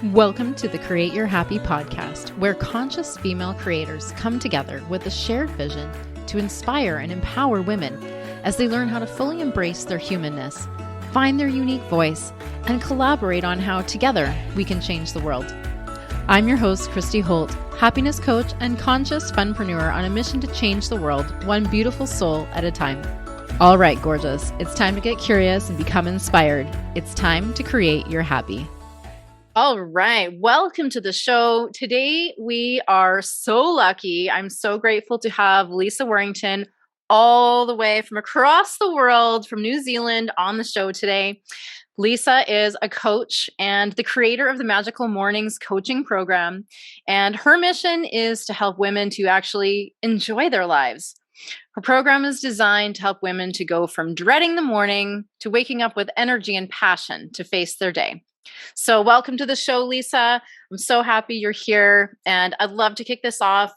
Welcome to the Create Your Happy podcast, where conscious female creators come together with a shared vision to inspire and empower women as they learn how to fully embrace their humanness, find their unique voice, and collaborate on how together we can change the world. I'm your host, Christy Holt, happiness coach and conscious funpreneur on a mission to change the world one beautiful soul at a time. All right, gorgeous, it's time to get curious and become inspired. It's time to create your happy. All right. Welcome to the show. Today, we are so lucky. I'm so grateful to have Lisa Warrington all the way from across the world, from New Zealand, on the show today. Lisa is a coach and the creator of the Magical Mornings coaching program. And her mission is to help women to actually enjoy their lives. Her program is designed to help women to go from dreading the morning to waking up with energy and passion to face their day. So welcome to the show, Lisa. I'm so happy you're here. And I'd love to kick this off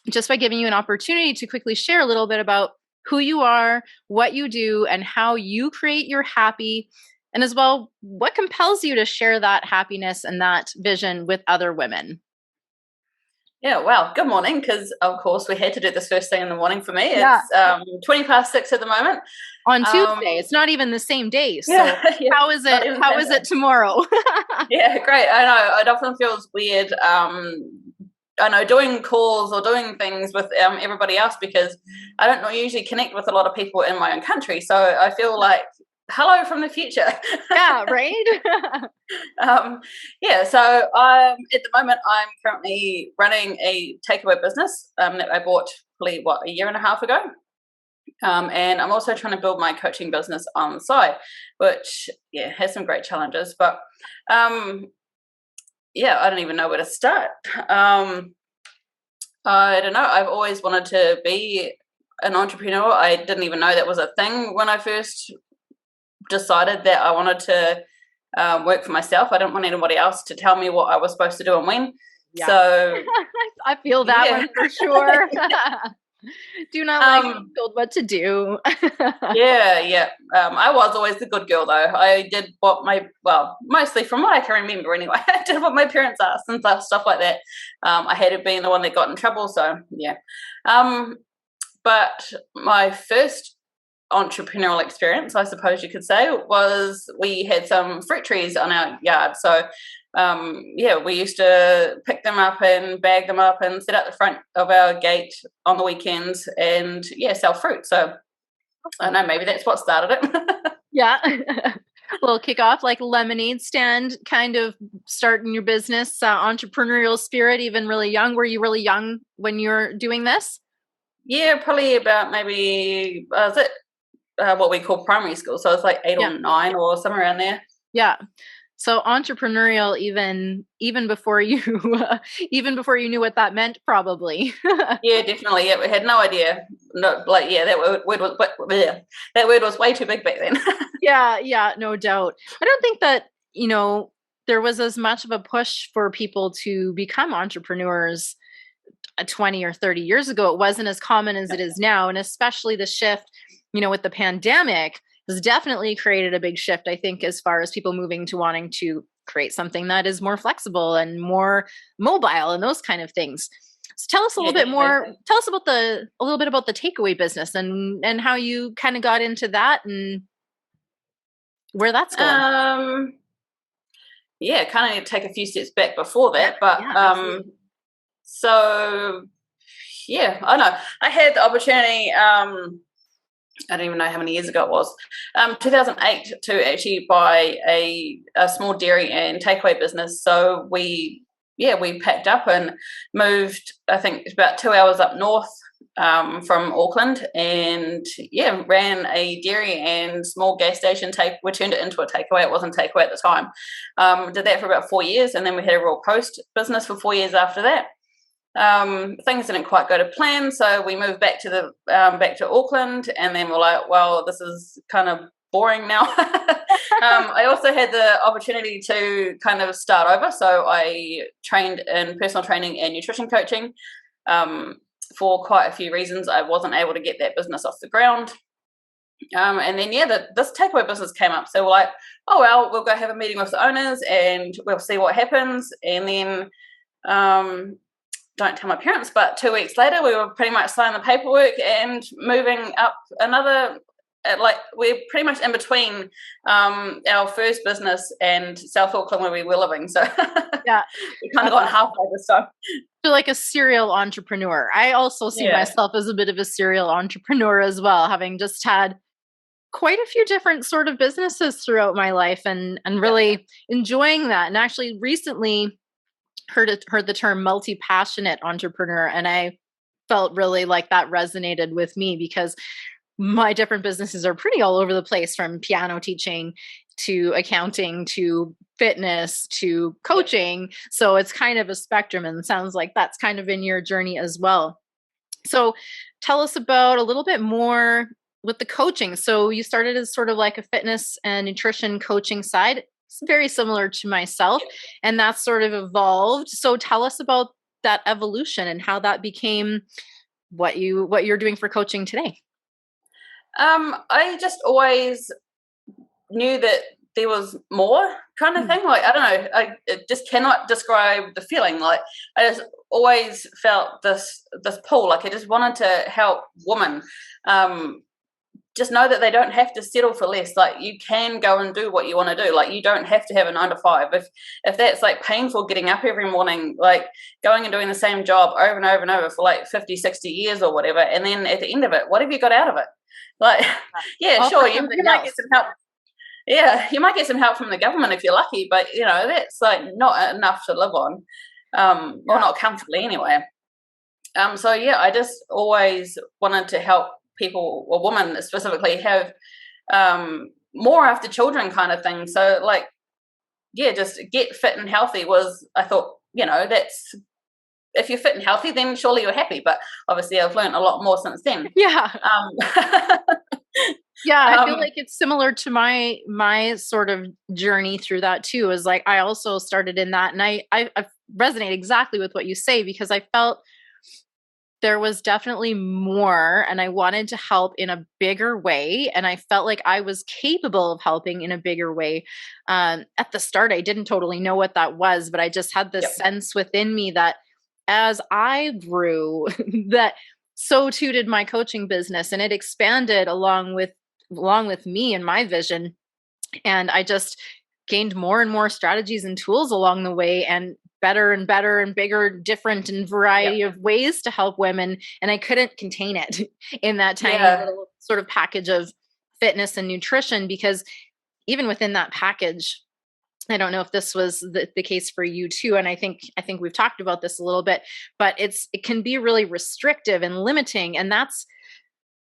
just by giving you an opportunity to quickly share a little bit about who you are, what you do, and how you create your happy, and as well, what compels you to share that happiness and that vision with other women. Yeah, well, good morning, because of course we had to do this first thing in the morning for me. It's 20 past 6 at the moment. On Tuesday. It's not even the same day. So yeah, how is it? How is it tomorrow? Yeah, great. I know. It often feels weird. I know, doing calls or doing things with everybody else, because I don't usually connect with a lot of people in my own country. So I feel like, hello from the future. Yeah, right? So at the moment I'm currently running a takeaway business that I bought probably, a year and a half ago. And I'm also trying to build my coaching business on the side, which, has some great challenges. But, I don't even know where to start. I don't know. I've always wanted to be an entrepreneur. I didn't even know that was a thing when I first decided that I wanted to work for myself. I didn't want anybody else to tell me what I was supposed to do and when. Yeah. So I feel that one for sure. Do not like being told what to do. I was always the good girl, though. I did what mostly from what I can remember anyway, I did what my parents asked and stuff like that. I hated being the one that got in trouble, so yeah. But my first entrepreneurial experience, I suppose you could say, was we had some fruit trees on our yard. So we used to pick them up and bag them up and sit at the front of our gate on the weekends and sell fruit. So I don't know, maybe that's what started it. Yeah. Well, kick off like lemonade stand, kind of starting your business, entrepreneurial spirit, even really young. Were you really young when you were doing this? Yeah, probably about maybe, what we call primary school. So it's like 8 or 9 or somewhere around there. Yeah. So entrepreneurial, even before you, knew what that meant, probably. Yeah, definitely. Yeah, we had no idea. No, that word was way too big back then. Yeah, no doubt. I don't think that there was as much of a push for people to become entrepreneurs 20 or 30 years ago. It wasn't as common as it is now, and especially the shift, with the pandemic, has definitely created a big shift, I think, as far as people moving to wanting to create something that is more flexible and more mobile and those kind of things. So tell us a little bit more. Tell us about a little bit about the takeaway business and how you kind of got into that and where that's going. Kind of need to take a few steps back before that, but I know I had the opportunity. I don't even know how many years ago it was, 2008, to actually buy a small dairy and takeaway business. So we packed up and moved, I think, about 2 hours up north from Auckland, and ran a dairy and small gas station. We turned it into a takeaway. It wasn't takeaway at the time. Did that for about 4 years, and then we had a raw post business for 4 years after that. Things didn't quite go to plan, so we moved back to Auckland, and then we're like, well, this is kind of boring now. I also had the opportunity to kind of start over, so I trained in personal training and nutrition coaching. For quite a few reasons, I wasn't able to get that business off the ground. And then, this takeaway business came up. So we're like, oh, well, we'll go have a meeting with the owners and we'll see what happens. And then, don't tell my parents, but 2 weeks later, we were pretty much signing the paperwork and moving up another, like we're pretty much in between our first business and South Auckland where we were living. So yeah, we kind of got halfway this time. So like a serial entrepreneur. I also see myself as a bit of a serial entrepreneur as well, having just had quite a few different sort of businesses throughout my life and really enjoying that. And actually recently heard the term multi-passionate entrepreneur. And I felt really like that resonated with me because my different businesses are pretty all over the place, from piano teaching to accounting to fitness to coaching. So it's kind of a spectrum, and it sounds like that's kind of in your journey as well. So tell us about a little bit more with the coaching. So you started as sort of like a fitness and nutrition coaching side. It's very similar to myself, and that's sort of evolved. So tell us about that evolution and how that became what you're doing for coaching today. I just always knew that there was more kind of thing. Like, I don't know, I just cannot describe the feeling. Like, I just always felt this pull. Like, I just wanted to help women just know that they don't have to settle for less. Like, you can go and do what you want to do. Like, you don't have to have a 9 to 5. If that's like painful, getting up every morning, like going and doing the same job over and over and over for like 50, 60 years or whatever, and then at the end of it, what have you got out of it? Like, yeah, sure, you might get some help. Yeah, you might get some help from the government if you're lucky, but that's like not enough to live on, or not comfortably anyway. So yeah, I just always wanted to help people, or women specifically, have more after children kind of thing. So like, yeah, just get fit and healthy was, I thought, that's, if you're fit and healthy, then surely you're happy. But obviously I've learned a lot more since then. Yeah. Yeah, I feel like it's similar to my sort of journey through that too. Is like, I also started in that, and I resonate exactly with what you say, because I felt there was definitely more, and I wanted to help in a bigger way. And I felt like I was capable of helping in a bigger way. At the start, I didn't totally know what that was, but I just had this sense within me that as I grew, that so too did my coaching business, and it expanded along with me and my vision. And I just gained more and more strategies and tools along the way, and better and better and bigger, different and variety of ways to help women. And I couldn't contain it in that tiny little sort of package of fitness and nutrition, because even within that package, I don't know if this was the case for you too. And I think we've talked about this a little bit, but it can be really restrictive and limiting. And that's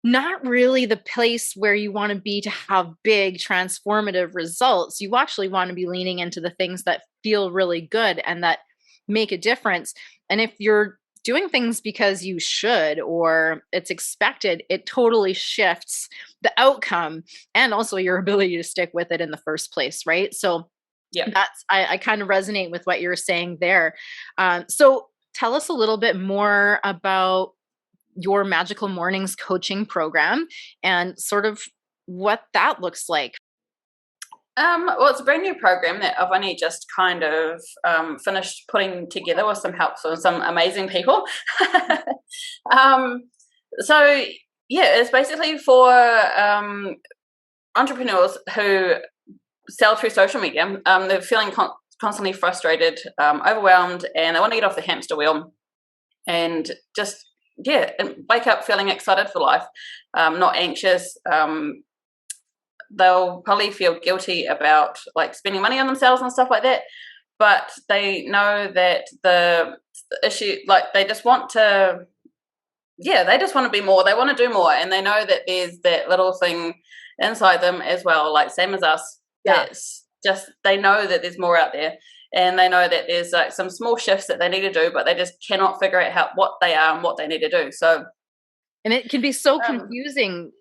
not really the place where you want to be to have big transformative results. You actually want to be leaning into the things that feel really good and that make a difference. And if you're doing things because you should, or it's expected, it totally shifts the outcome and also your ability to stick with it in the first place, right? So that's, I kind of resonate with what you're saying there. So tell us a little bit more about your Magical Mornings coaching program and sort of what that looks like. Well, it's a brand new program that I've only just kind of finished putting together with some help from some amazing people. So yeah, it's basically for entrepreneurs who sell through social media. They're feeling constantly frustrated, overwhelmed, and they want to get off the hamster wheel and just and wake up feeling excited for life, not anxious. They'll probably feel guilty about like spending money on themselves and stuff like that, but they know that the issue, like they just want to be more. They want to do more, and they know that there's that little thing inside them as well, like same as us. It's just, they know that there's more out there, and they know that there's like some small shifts that they need to do, but they just cannot figure out what they are and what they need to do. So, and it can be so confusing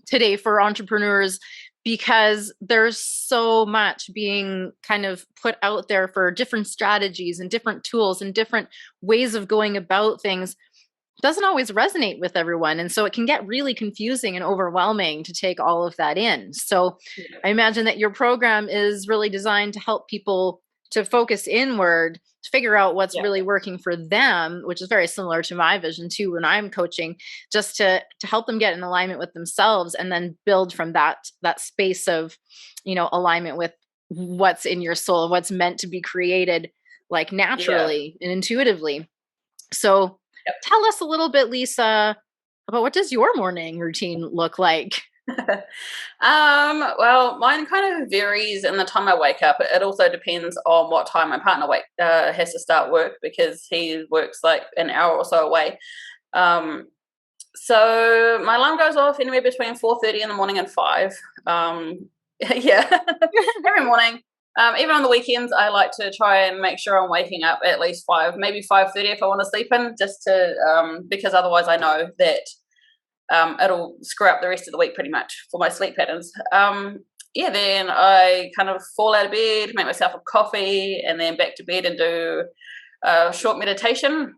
today for entrepreneurs, because there's so much being kind of put out there for different strategies and different tools and different ways of going about things. doesn't always resonate with everyone. And so it can get really confusing and overwhelming to take all of that in. So I imagine that your program is really designed to help people to focus inward, to figure out what's really working for them, which is very similar to my vision too when I'm coaching, just to help them get in alignment with themselves and then build from that space of, alignment with what's in your soul, what's meant to be created like naturally and intuitively. So tell us a little bit, Lisa, about what does your morning routine look like? Well, mine kind of varies in the time I wake up. It also depends on what time my partner has to start work, because he works like an hour or so away. So my alarm goes off anywhere between 4:30 in the morning and 5. Every morning. Even on the weekends, I like to try and make sure I'm waking up at least 5, maybe 5:30 if I want to sleep in, just to because otherwise I know that it'll screw up the rest of the week pretty much for my sleep patterns. Then I kind of fall out of bed, make myself a coffee, and then back to bed and do a short meditation.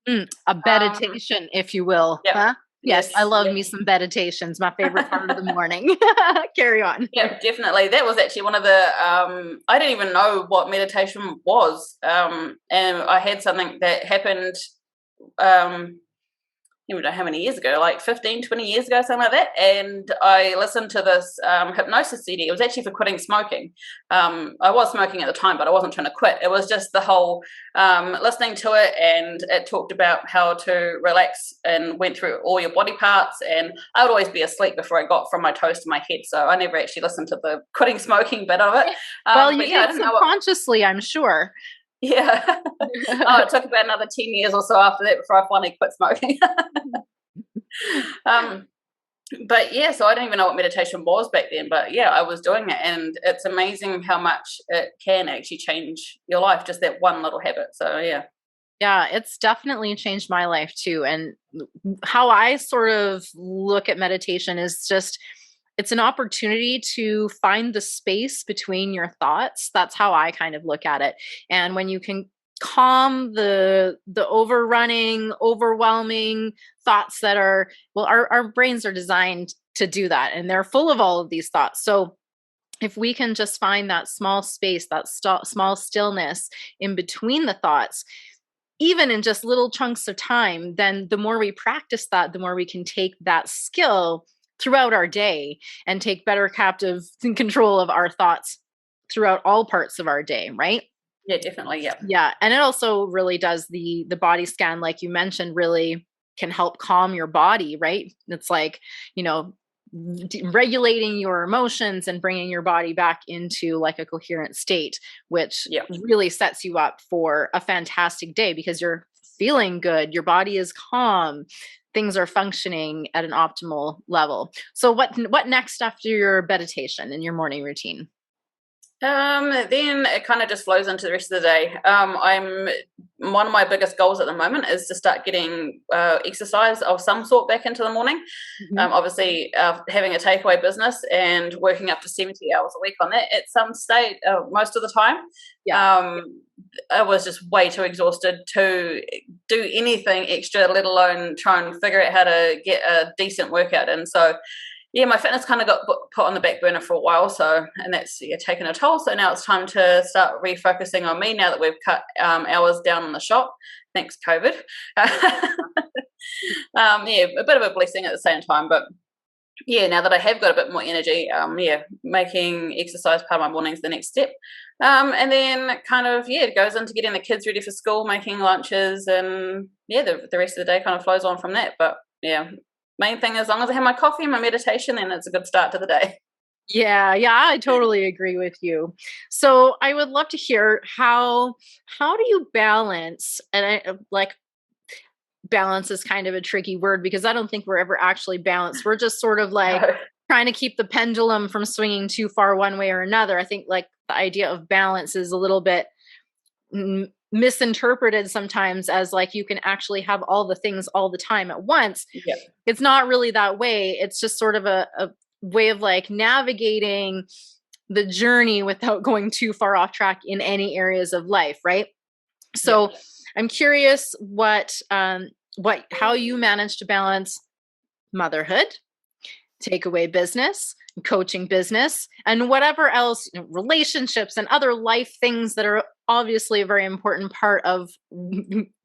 A meditation, if you will. Huh? Yes, I love me some meditations. My favorite part of the morning. Carry on. Yeah, definitely. That was actually one of the, I didn't even know what meditation was. And I had something that happened, I don't know how many years ago, like 15, 20 years ago, something like that. And I listened to this hypnosis CD. It was actually for quitting smoking. I was smoking at the time, but I wasn't trying to quit. It was just the whole listening to it, and it talked about how to relax and went through all your body parts. And I would always be asleep before I got from my toes to my head. So I never actually listened to the quitting smoking bit of it. Well, you did subconsciously, I'm sure. Yeah. It took about another 10 years or so after that before I finally quit smoking. But yeah, so I didn't even know what meditation was back then, but yeah, I was doing it, and it's amazing how much it can actually change your life, just that one little habit. So yeah, it's definitely changed my life too. And how I sort of look at meditation is just, it's an opportunity to find the space between your thoughts. That's how I kind of look at it. And when you can calm the overrunning, overwhelming thoughts that are, well, our brains are designed to do that, and they're full of all of these thoughts. So if we can just find that small space, that small stillness in between the thoughts, even in just little chunks of time, then the more we practice that, the more we can take that skill throughout our day and take better captive control of our thoughts throughout all parts of our day, right? Yeah, definitely. Yeah. Yeah. And it also really does the body scan, like you mentioned, really can help calm your body, right? It's like, regulating your emotions and bringing your body back into like a coherent state, which really sets you up for a fantastic day because you're feeling good. Your body is calm. Things are functioning at an optimal level. So what next after your meditation and your morning routine? Then it kind of just flows into the rest of the day. One of my biggest goals at the moment is to start getting exercise of some sort back into the morning. Mm-hmm. Obviously, having a takeaway business and working up to 70 hours a week on that at some stage, most of the time. Yeah. I was just way too exhausted to do anything extra, let alone try and figure out how to get a decent workout in. So yeah, my fitness kind of got put on the back burner for a while, and that's taken a toll. So now it's time to start refocusing on me now that we've cut hours down in the shop, thanks COVID. A bit of a blessing at the same time, but yeah, now that I have got a bit more energy, making exercise part of my mornings the next step. And then kind of, it goes into getting the kids ready for school, making lunches, and the rest of the day kind of flows on from that. But yeah, main thing, as long as I have my coffee and my meditation, then it's a good start to the day. Yeah, I totally agree with you. So I would love to hear how do you balance, and balance is kind of a tricky word because I don't think we're ever actually balanced. We're just sort of like trying to keep the pendulum from swinging too far one way or another. I think like the idea of balance is a little bit misinterpreted sometimes as like you can actually have all the things all the time at once. Yeah. It's not really that way. It's just sort of a way of like navigating the journey without going too far off track in any areas of life, right? So I'm curious what how you manage to balance motherhood, takeaway business, coaching business, and whatever else, relationships and other life things that are obviously a very important part of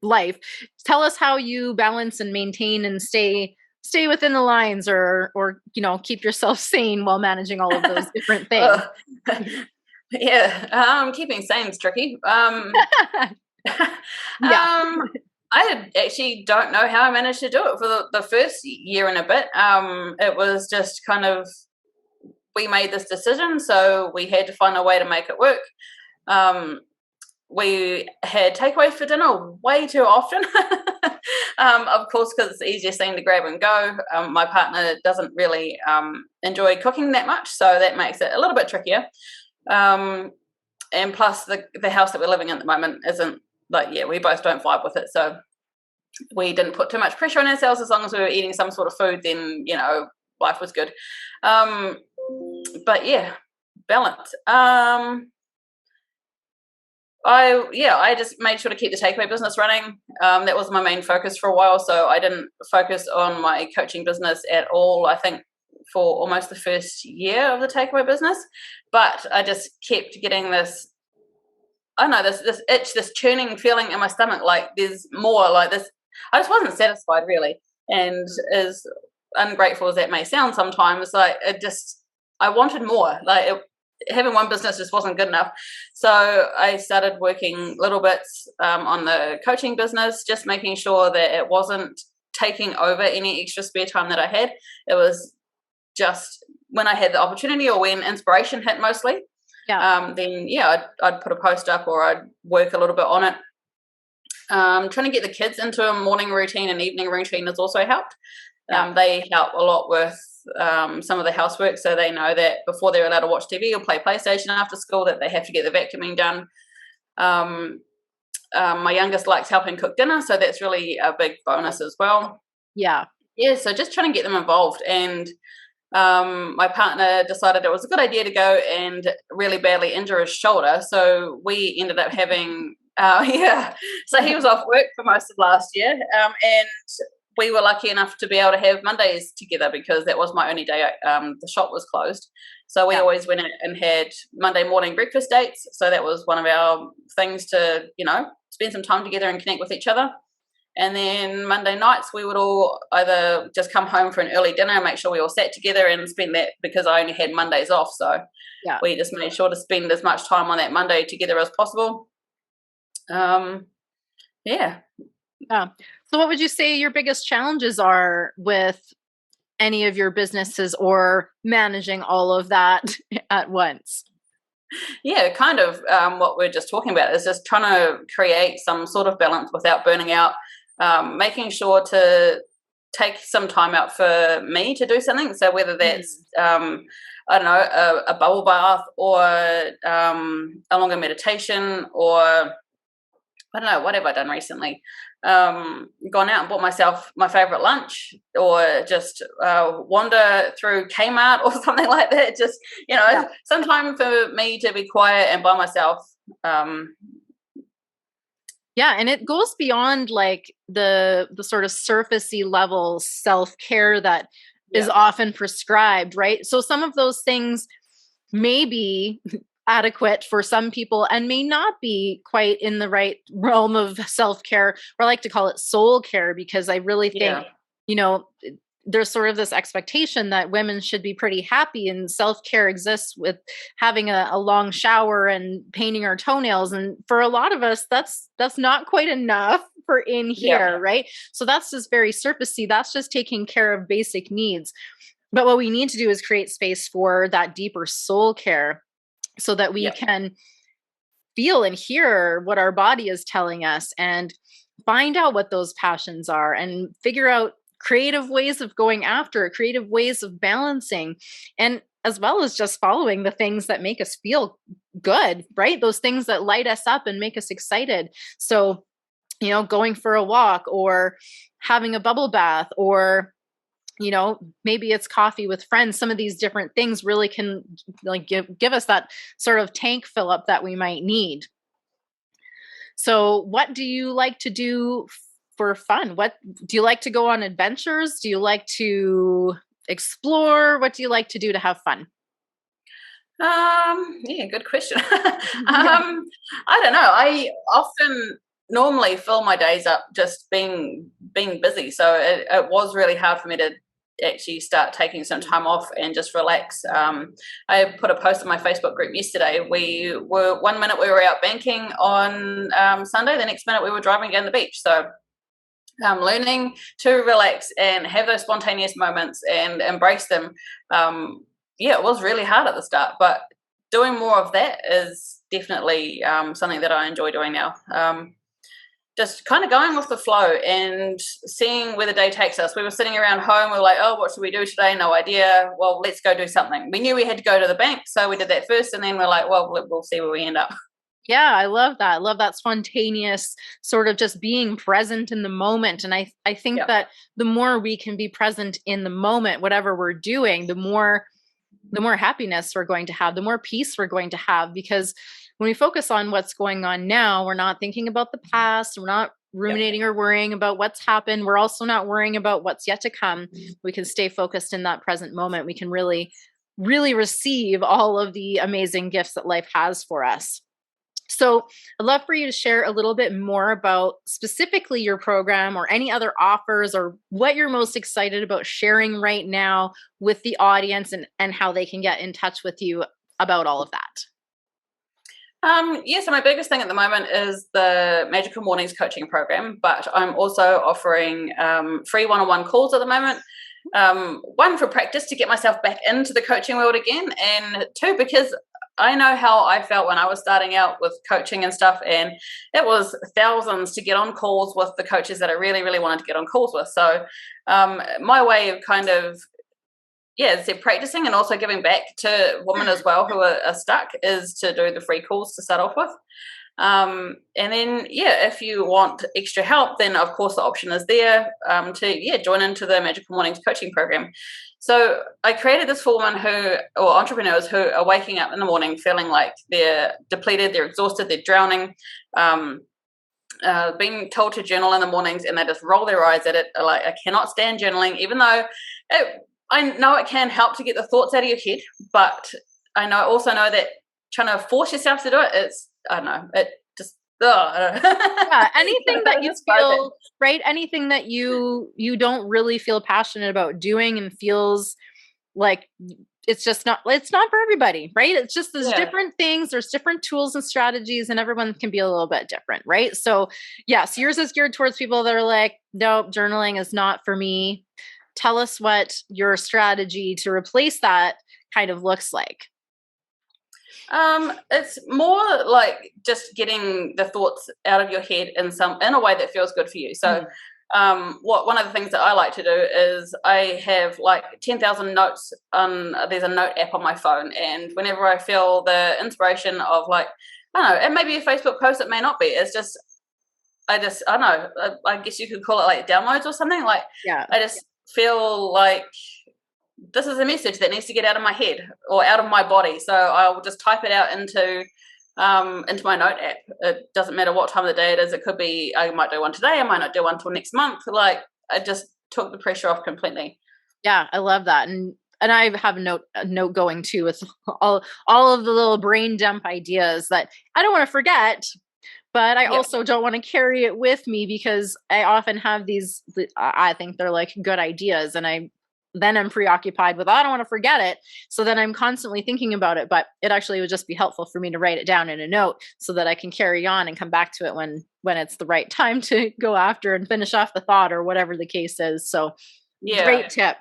life. Tell us how you balance and maintain and stay within the lines, or keep yourself sane while managing all of those different things. Keeping sane is tricky. Yeah. I actually don't know how I managed to do it for the first year and a bit. It was just kind of, we made this decision, so we had to find a way to make it work. We had takeaway for dinner way too often. Of course, because it's the easiest thing to grab and go. My partner doesn't really enjoy cooking that much, so that makes it a little bit trickier. And plus, the house that we're living in at the moment isn't we both don't vibe with it, so we didn't put too much pressure on ourselves. As long as we were eating some sort of food, then life was good. But yeah, balance. I just made sure to keep the takeaway business running. That was my main focus for a while, so I didn't focus on my coaching business at all, I think, for almost the first year of the takeaway business. But I just kept getting this, I don't know, this itch, this churning feeling in my stomach, like there's more, like this. I just wasn't satisfied, really. And as ungrateful as that may sound sometimes, I wanted more. Having one business just wasn't good enough. So I started working little bits on the coaching business, just making sure that it wasn't taking over any extra spare time that I had. It was just when I had the opportunity or when inspiration hit mostly. Yeah. Then I'd put a post up or I'd work a little bit on it. Trying to get the kids into a morning routine and evening routine has also helped. They help a lot with some of the housework, so they know that before they're allowed to watch TV or play PlayStation after school, that they have to get the vacuuming done. My youngest likes helping cook dinner, so that's really a big bonus as well. So just trying to get them involved. And my partner decided it was a good idea to go and really badly injure his shoulder, so we ended up having so he was off work for most of last year, and we were lucky enough to be able to have Mondays together because that was my only day. The shop was closed. So we always went and had Monday morning breakfast dates. So that was one of our things to, spend some time together and connect with each other. And then Monday nights, we would all either just come home for an early dinner and make sure we all sat together and spend that, because I only had Mondays off. So we just made sure to spend as much time on that Monday together as possible. So what would you say your biggest challenges are with any of your businesses or managing all of that at once? Kind of what we're just talking about is just trying to create some sort of balance without burning out, making sure to take some time out for me to do something. So whether that's, a bubble bath or a longer meditation, or I don't know, what have I done recently? Gone out and bought myself my favorite lunch, or just wander through Kmart or something like that. Just, some time for me to be quiet and by myself. And it goes beyond like the sort of surfacey level self-care that is often prescribed, right? So some of those things may be adequate for some people and may not be quite in the right realm of self-care, or I like to call it soul care, because I really think, there's sort of this expectation that women should be pretty happy, and self-care exists with having a long shower and painting our toenails. And for a lot of us, that's not quite enough for in here, right? So that's just very surfacey. That's just taking care of basic needs. But what we need to do is create space for that deeper soul care, so that we can feel and hear what our body is telling us and find out what those passions are and figure out creative ways of going after it, creative ways of balancing, and as well as just following the things that make us feel good, right? Those things that light us up and make us excited. So, going for a walk or having a bubble bath, or maybe it's coffee with friends. Some of these different things really can give us that sort of tank fill up that we might need. So what do you like to do for fun? What do you like to go on adventures? Do you like to explore? What do you like to do to have fun? Yeah, good question. I don't know. I often normally fill my days up just being busy. So it was really hard for me to actually start taking some time off and just relax. I put a post on my Facebook group yesterday. We were 1 minute we were out banking on Sunday, the next minute we were driving down the beach. So learning to relax and have those spontaneous moments and embrace them. Yeah, it was really hard at the start, but doing more of that is definitely something that I enjoy doing now. Just kind of going with the flow and seeing where the day takes us. We were sitting around home. We were like, oh, what should we do today? No idea. Well, let's go do something. We knew we had to go to the bank, so we did that first, and then we're like, well, we'll see where we end up. Yeah, I love that. I love that spontaneous sort of just being present in the moment. And I think that the more we can be present in the moment, whatever we're doing, the more happiness we're going to have, the more peace we're going to have. Because when we focus on what's going on now, we're not thinking about the past. We're not ruminating or worrying about what's happened. We're also not worrying about what's yet to come. We can stay focused in that present moment. We can really, really receive all of the amazing gifts that life has for us. So I'd love for you to share a little bit more about specifically your program or any other offers or what you're most excited about sharing right now with the audience and how they can get in touch with you about all of that. So my biggest thing at the moment is the Magical Mornings coaching program, but I'm also offering free one-on-one calls at the moment. One, for practice to get myself back into the coaching world again, and two, because I know how I felt when I was starting out with coaching and stuff, and it was thousands to get on calls with the coaches that I really, really wanted to get on calls with. So my way of kind of, practicing and also giving back to women as well who are stuck is to do the free calls to start off with. And then, if you want extra help, then of course the option is there to join into the Magical Mornings coaching program. So I created this for women or entrepreneurs who are waking up in the morning feeling like they're depleted, they're exhausted, they're drowning, being told to journal in the mornings, and they just roll their eyes at it. Like, I cannot stand journaling, even though I know it can help to get the thoughts out of your head, but I also know that trying to force yourself to do it, I don't know, it just, anything that you feel, right? Anything that you don't really feel passionate about doing and feels like it's not for everybody, right? It's just there's different things, there's different tools and strategies, and everyone can be a little bit different, right? So yes, yours is geared towards people that are like, nope, journaling is not for me. Tell us what your strategy to replace that kind of looks like. It's more like just getting the thoughts out of your head in a way that feels good for you. So one of the things that I like to do is I have like 10,000 notes there's a note app on my phone, and whenever I feel the inspiration of, like, I don't know, it may be a Facebook post, it may not be, it's just I don't know, I guess you could call it like downloads or something, like I just feel like this is a message that needs to get out of my head or out of my body. So I'll just type it out into my note app. It doesn't matter what time of the day it is. It could be, I might do one today, I might not do one till next month. Like, I just took the pressure off completely. Yeah, I love that. And I have a note going too with all of the little brain dump ideas that I don't want to forget, but I also don't want to carry it with me, because I often have these, I think they're like good ideas, and I'm preoccupied with, I don't want to forget it. So then I'm constantly thinking about it, but it actually would just be helpful for me to write it down in a note so that I can carry on and come back to it when it's the right time to go after and finish off the thought or whatever the case is. So great tip.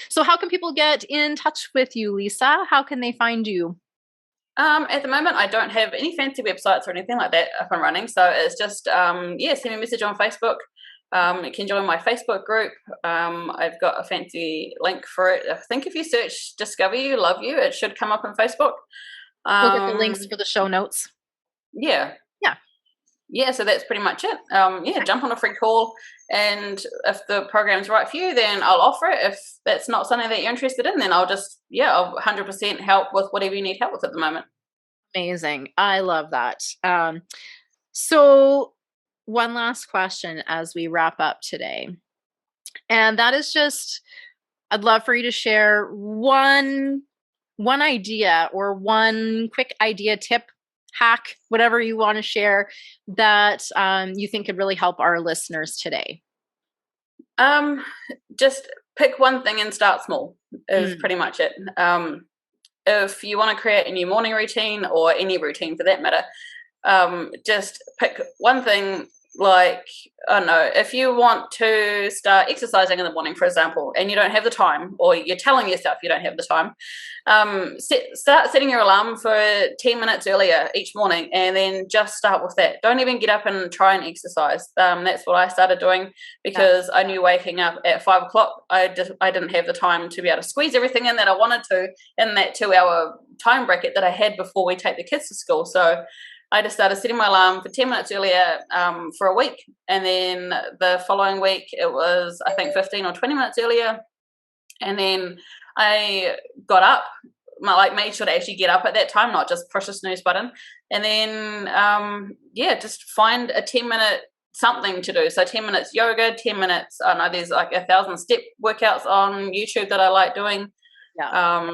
So how can people get in touch with you, Lisa? How can they find you? At the moment, I don't have any fancy websites or anything like that up and running. So it's just, send me a message on Facebook. You can join my Facebook group. I've got a fancy link for it. I think if you search Discover You, Love You, it should come up on Facebook. We'll get the links for the show notes. Yeah, so that's pretty much it. Jump on a free call, and if the program's right for you, then I'll offer it. If that's not something that you're interested in, then I'll 100% help with whatever you need help with at the moment. Amazing. I love that. So one last question as we wrap up today. And that is just, I'd love for you to share one idea or one quick idea, tip, hack, whatever you want to share that you think could really help our listeners today. Just pick one thing and start small is pretty much it. If you want to create a new morning routine or any routine for that matter, just pick one thing. Like, I don't know, if you want to start exercising in the morning, for example, and you don't have the time, or you're telling yourself you don't have the time, start setting your alarm for 10 minutes earlier each morning, and then just start with that. Don't even get up and try and exercise. That's what I started doing, because I knew waking up at 5 o'clock, I didn't have the time to be able to squeeze everything in that I wanted to in that 2-hour time bracket that I had before we take the kids to school. So I just started setting my alarm for 10 minutes earlier for a week. And then the following week, it was, I think, 15 or 20 minutes earlier. And then I got up, made sure to actually get up at that time, not just push the snooze button. And then, just find a 10-minute something to do. So 10 minutes yoga, 10 minutes, I know there's like 1,000 step workouts on YouTube that I like doing. Yeah.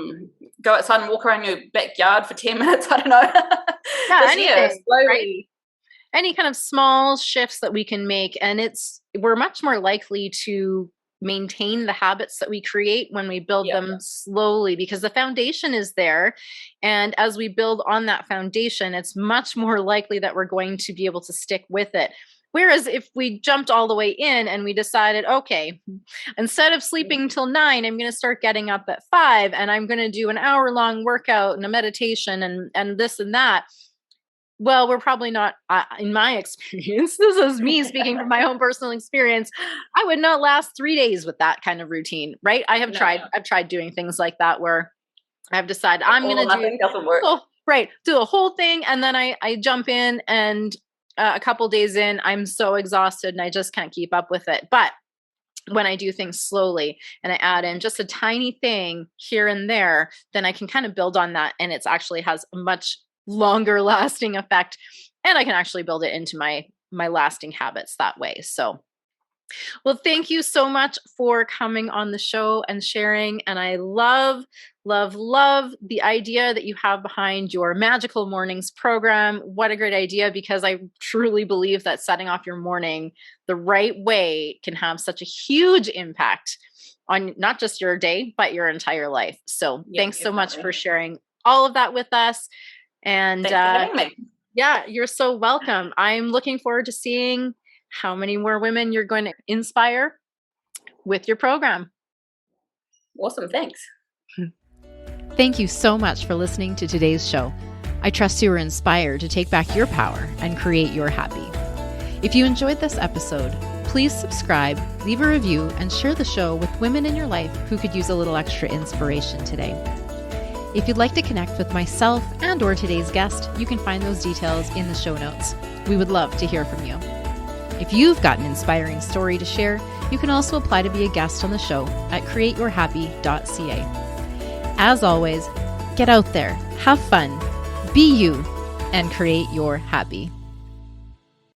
Go outside and walk around your backyard for 10 minutes. I don't know. Anything, right? Any kind of small shifts that we can make. And we're much more likely to maintain the habits that we create when we build them slowly, because the foundation is there. And as we build on that foundation, it's much more likely that we're going to be able to stick with it. Whereas if we jumped all the way in and we decided, okay, instead of sleeping till 9, I'm going to start getting up at 5 and I'm going to do an hour-long workout and a meditation and this and that. Well, we're probably not, in my experience, this is me speaking from my own personal experience, I would not last 3 days with that kind of routine, right? I've tried doing things like that where I've decided I'm going to do a whole thing. And then I jump in and a couple days in, I'm so exhausted and I just can't keep up with it. But when I do things slowly and I add in just a tiny thing here and there, then I can kind of build on that. And it actually has a much longer lasting effect. And I can actually build it into my lasting habits that way. So, well, thank you so much for coming on the show and sharing. And I love the idea that you have behind your Magical Mornings program. What a great idea, because I truly believe that setting off your morning the right way can have such a huge impact on not just your day, but your entire life. So thanks so much for sharing all of that with us. And you're so welcome. I'm looking forward to seeing how many more women you're going to inspire with your program. Awesome. Thanks. Thank you so much for listening to today's show. I trust you were inspired to take back your power and create your happy. If you enjoyed this episode, please subscribe, leave a review, and share the show with women in your life who could use a little extra inspiration today. If you'd like to connect with myself and or today's guest, you can find those details in the show notes. We would love to hear from you. If you've got an inspiring story to share, you can also apply to be a guest on the show at createyourhappy.ca. As always, get out there, have fun, be you, and create your happy.